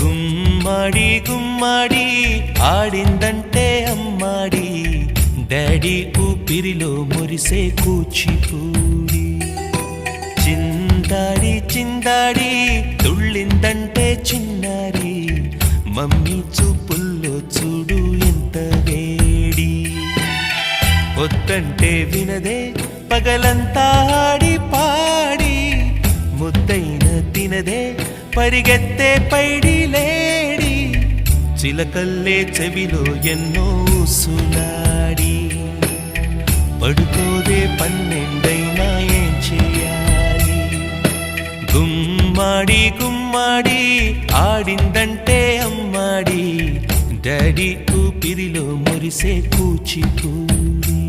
గుమ్మడి గుమ్మడి ఆడిందంటే అమ్మాడి daddy ఊపిరిలో మురిసే కూచిపూడి చిందాడి చిందాడి తుళ్ళిందంటే చిన్నారి మమ్మీ చూపుల్లో చూడు ఎంత వేడి వద్దంటే వినదే పగలంతా ఆడి పాడి ముద్దైన తినదే పరిగెత్తే పైడి లేడి చిలకల్లే చెవిలో ఎన్నో సులాడి పడుకోదే పన్నెండైనా ఏం చేయాలి గుమ్మాడి గుమ్మాడి ఆడిందంటే అమ్మాడి డాడీ ఊపిరిలో మురిసే కూచిపూడి